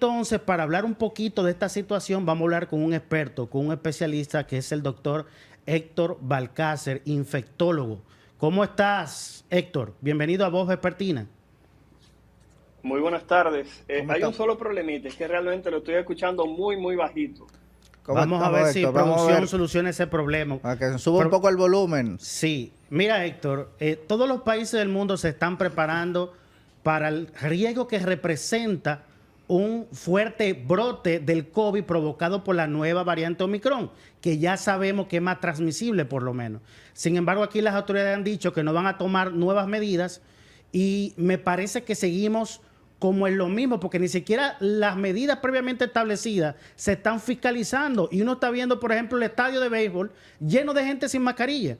entonces, para hablar un poquito de esta situación, vamos a hablar con un experto, con un especialista que es el doctor Héctor Balcácer, infectólogo. ¿Cómo estás, Héctor? Bienvenido a Voz Vespertina. Muy buenas tardes. ¿Cómo Hay un estamos? solo problemita, es que realmente lo estoy escuchando muy, muy bajito. ¿Cómo Vamos a estamos, ver si Héctor? Vamos a producción ver, soluciona ese problema. para que se suba un poco el volumen. Sí, mira, Héctor, todos los países del mundo se están preparando para el riesgo que representa un fuerte brote del COVID provocado por la nueva variante Omicron, que ya sabemos que es más transmisible por lo menos. Sin embargo, aquí las autoridades han dicho que no van a tomar nuevas medidas y me parece que seguimos como en lo mismo, porque ni siquiera las medidas previamente establecidas se están fiscalizando y uno está viendo, por ejemplo, el estadio de béisbol lleno de gente sin mascarilla.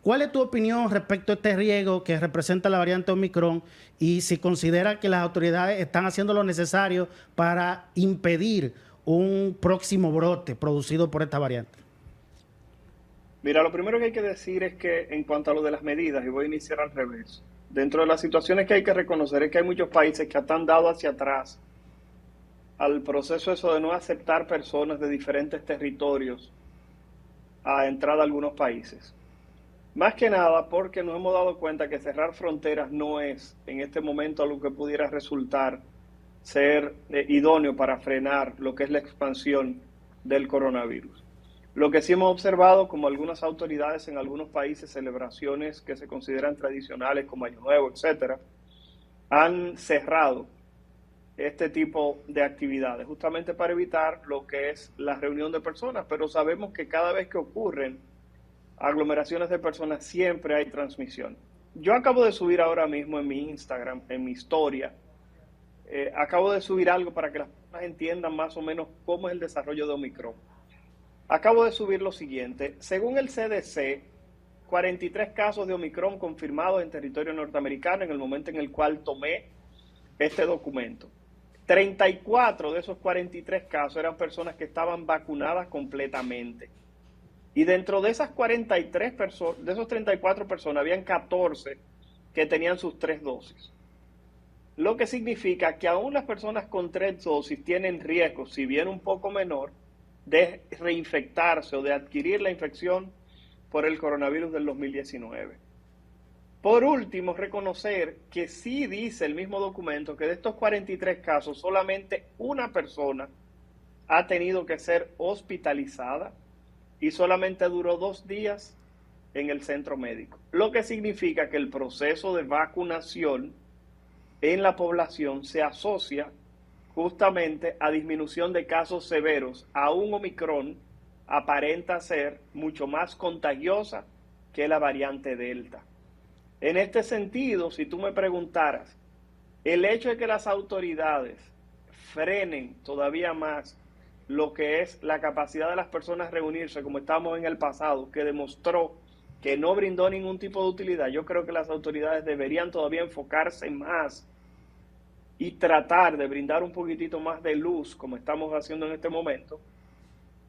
¿Cuál es tu opinión respecto a este riesgo que representa la variante Omicron y si considera que las autoridades están haciendo lo necesario para impedir un próximo brote producido por esta variante? Mira, lo primero que hay que decir es que en cuanto a lo de las medidas, y voy a iniciar al revés, dentro de las situaciones que hay que reconocer es que hay muchos países que han dado hacia atrás al proceso eso de no aceptar personas de diferentes territorios a entrar a algunos países. Más que nada porque nos hemos dado cuenta que cerrar fronteras no es en este momento algo que pudiera resultar ser idóneo para frenar lo que es la expansión del coronavirus. Lo que sí hemos observado, como algunas autoridades en algunos países, celebraciones que se consideran tradicionales como Año Nuevo, etcétera, han cerrado este tipo de actividades, justamente para evitar lo que es la reunión de personas, pero sabemos que cada vez que ocurren aglomeraciones de personas siempre hay transmisión. Yo acabo de subir ahora mismo en mi Instagram, en mi historia, acabo de subir algo para que las personas entiendan más o menos cómo es el desarrollo de Omicron. Acabo de subir lo siguiente, según el CDC, 43 casos de Omicron confirmados en territorio norteamericano en el momento en el cual tomé este documento. 34 de esos 43 casos eran personas que estaban vacunadas completamente. Y dentro de esas 43 personas, de esos 34 personas, habían 14 que tenían sus 3 dosis. Lo que significa que aún las personas con 3 dosis tienen riesgo, si bien un poco menor, de reinfectarse o de adquirir la infección por el coronavirus del 2019. Por último, reconocer que sí dice el mismo documento que de estos 43 casos, solamente una persona ha tenido que ser hospitalizada y solamente duró 2 días en el centro médico. Lo que significa que el proceso de vacunación en la población se asocia justamente a disminución de casos severos. Aún Omicron aparenta ser mucho más contagiosa que la variante Delta. En este sentido, si tú me preguntaras, el hecho de que las autoridades frenen todavía más lo que es la capacidad de las personas reunirse, como estábamos en el pasado, que demostró que no brindó ningún tipo de utilidad, yo creo que las autoridades deberían todavía enfocarse más y tratar de brindar un poquitito más de luz, como estamos haciendo en este momento,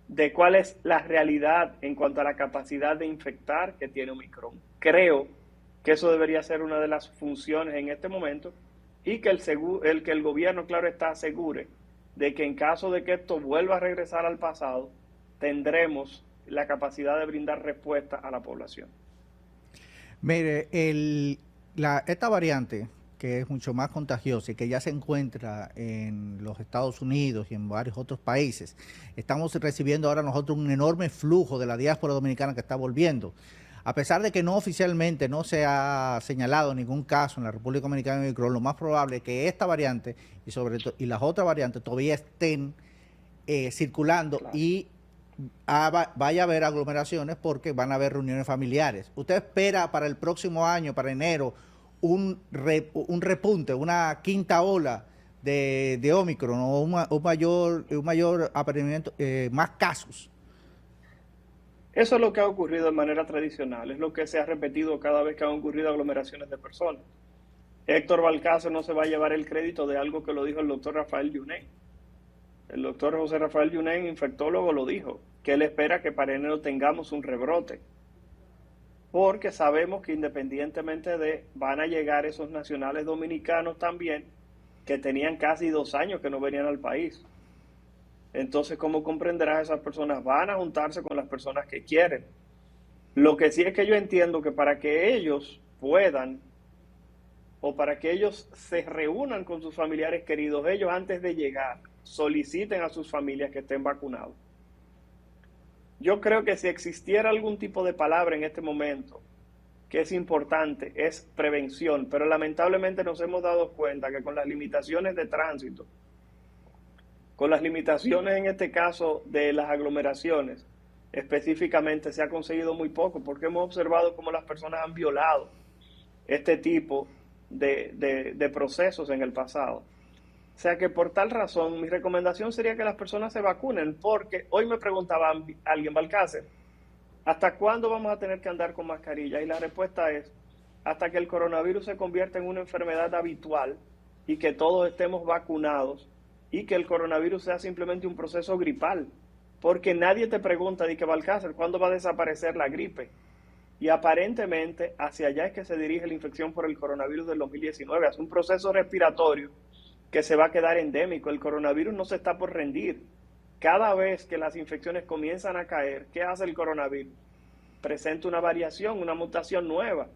de cuál es la realidad en cuanto a la capacidad de infectar que tiene Omicron. Creo que eso debería ser una de las funciones en este momento y que el gobierno, claro está, asegure de que en caso de que esto vuelva a regresar al pasado, tendremos la capacidad de brindar respuesta a la población. Mire, esta variante, que es mucho más contagiosa y que ya se encuentra en los Estados Unidos y en varios otros países, estamos recibiendo ahora nosotros un enorme flujo de la diáspora dominicana que está volviendo. A pesar de que no oficialmente no se ha señalado ningún caso en la República Dominicana de Omicron, lo más probable es que esta variante y las otras variantes todavía estén circulando, claro, y vaya a haber aglomeraciones porque van a haber reuniones familiares. ¿Usted espera para el próximo año, para enero, un repunte, una quinta ola de Omicron o un mayor aparecimiento, más casos? Eso es lo que ha ocurrido de manera tradicional, es lo que se ha repetido cada vez que han ocurrido aglomeraciones de personas. Héctor Balcácer no se va a llevar el crédito de algo que lo dijo el doctor Rafael Yuné. El doctor José Rafael Yuné, infectólogo, lo dijo, que él espera que para enero tengamos un rebrote. Porque sabemos que independientemente van a llegar esos nacionales dominicanos también que tenían casi 2 años que no venían al país. Entonces, como comprenderás, esas personas van a juntarse con las personas que quieren. Lo que sí es que yo entiendo que para que ellos puedan, o para que ellos se reúnan con sus familiares queridos, ellos antes de llegar soliciten a sus familias que estén vacunados. Yo creo que si existiera algún tipo de palabra en este momento que es importante, es prevención, pero lamentablemente nos hemos dado cuenta que con las limitaciones de tránsito, con las limitaciones en este caso de las aglomeraciones, específicamente se ha conseguido muy poco, porque hemos observado cómo las personas han violado este tipo de procesos en el pasado. O sea que por tal razón mi recomendación sería que las personas se vacunen, porque hoy me preguntaba alguien, Balcácer, ¿hasta cuándo vamos a tener que andar con mascarilla? Y la respuesta es, hasta que el coronavirus se convierta en una enfermedad habitual y que todos estemos vacunados y que el coronavirus sea simplemente un proceso gripal. Porque nadie te pregunta, de que Balcácer, ¿cuándo va a desaparecer la gripe? Y aparentemente hacia allá es que se dirige la infección por el coronavirus del 2019. Es un proceso respiratorio que se va a quedar endémico. El coronavirus no se está por rendir. Cada vez que las infecciones comienzan a caer, ¿qué hace el coronavirus? Presenta una variación, una mutación nueva.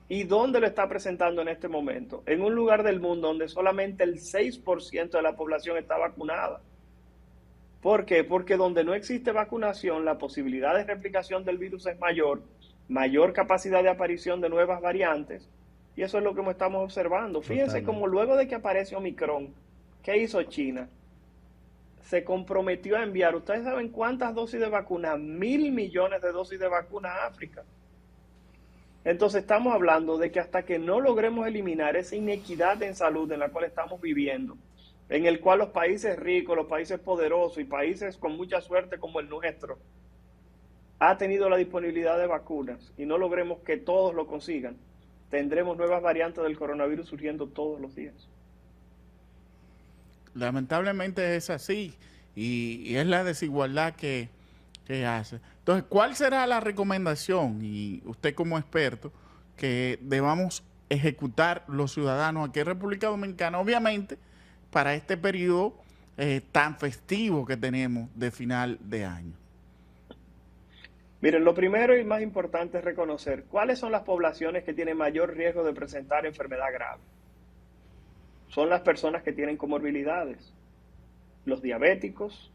¿Y dónde lo está presentando en este momento? En un lugar del mundo donde solamente el 6% de la población está vacunada. ¿Por qué? Porque donde no existe vacunación, la posibilidad de replicación del virus es mayor, mayor capacidad de aparición de nuevas variantes, y eso es lo que estamos observando. Fíjense cómo luego de que aparece Omicron, ¿qué hizo China? Se comprometió a enviar, ¿ustedes saben cuántas dosis de vacuna? 1.000 millones de dosis de vacuna a África. Entonces estamos hablando de que hasta que no logremos eliminar esa inequidad en salud en la cual estamos viviendo, en el cual los países ricos, los países poderosos y países con mucha suerte como el nuestro, ha tenido la disponibilidad de vacunas y no logremos que todos lo consigan, tendremos nuevas variantes del coronavirus surgiendo todos los días. Lamentablemente es así y es la desigualdad que hace. Entonces, ¿cuál será la recomendación, y usted como experto, que debamos ejecutar los ciudadanos aquí en República Dominicana, obviamente, para este periodo tan festivo que tenemos de final de año? Miren, lo primero y más importante es reconocer cuáles son las poblaciones que tienen mayor riesgo de presentar enfermedad grave. Son las personas que tienen comorbilidades, los diabéticos,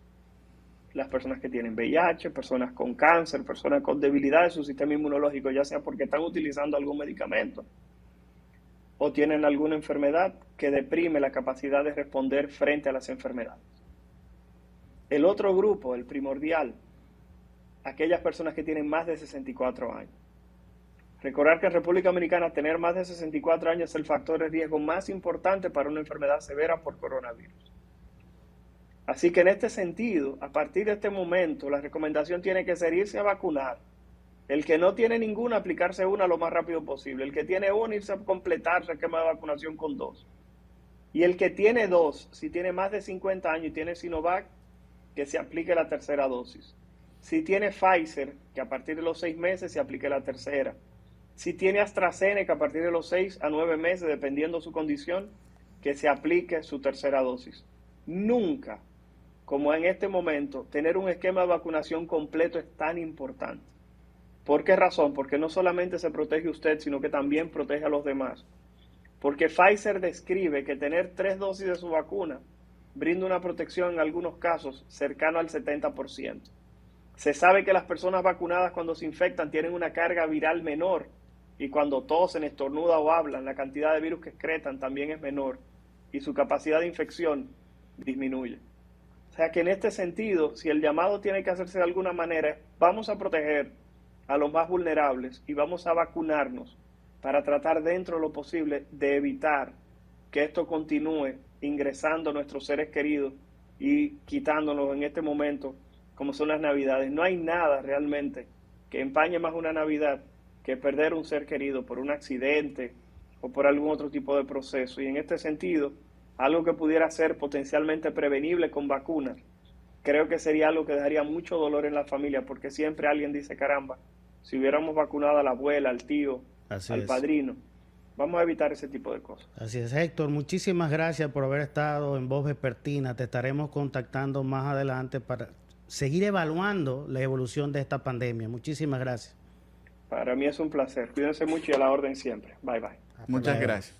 las personas que tienen VIH, personas con cáncer, personas con debilidad de su sistema inmunológico, ya sea porque están utilizando algún medicamento o tienen alguna enfermedad que deprime la capacidad de responder frente a las enfermedades. El otro grupo, el primordial, aquellas personas que tienen más de 64 años. Recordar que en República Dominicana tener más de 64 años es el factor de riesgo más importante para una enfermedad severa por coronavirus. Así que en este sentido, a partir de este momento, la recomendación tiene que ser irse a vacunar. El que no tiene ninguna, aplicarse una lo más rápido posible. El que tiene una, irse a completar su esquema de vacunación con 2. Y el que tiene 2, si tiene más de 50 años y tiene Sinovac, que se aplique la tercera dosis. Si tiene Pfizer, que a partir de los 6 meses se aplique la tercera. Si tiene AstraZeneca, a partir de los 6 a 9 meses, dependiendo su condición, que se aplique su tercera dosis. Nunca, como en este momento, tener un esquema de vacunación completo es tan importante. ¿Por qué razón? Porque no solamente se protege usted, sino que también protege a los demás. Porque Pfizer describe que tener 3 dosis de su vacuna brinda una protección en algunos casos cercano al 70%. Se sabe que las personas vacunadas cuando se infectan tienen una carga viral menor y cuando tosen, estornudan o hablan, la cantidad de virus que excretan también es menor y su capacidad de infección disminuye. O sea que en este sentido, si el llamado tiene que hacerse de alguna manera, vamos a proteger a los más vulnerables y vamos a vacunarnos para tratar dentro de lo posible de evitar que esto continúe ingresando a nuestros seres queridos y quitándonos en este momento como son las Navidades. No hay nada realmente que empañe más una Navidad que perder un ser querido por un accidente o por algún otro tipo de proceso. Y en este sentido, algo que pudiera ser potencialmente prevenible con vacunas, creo que sería algo que dejaría mucho dolor en la familia, porque siempre alguien dice, caramba, si hubiéramos vacunado a la abuela, al tío, al padrino, Vamos a evitar ese tipo de cosas. Así es, Héctor, muchísimas gracias por haber estado en Voz Vespertina. Te estaremos contactando más adelante para seguir evaluando la evolución de esta pandemia. Muchísimas gracias. Para mí es un placer. Cuídense mucho y a la orden siempre. Bye, bye. Muchas gracias.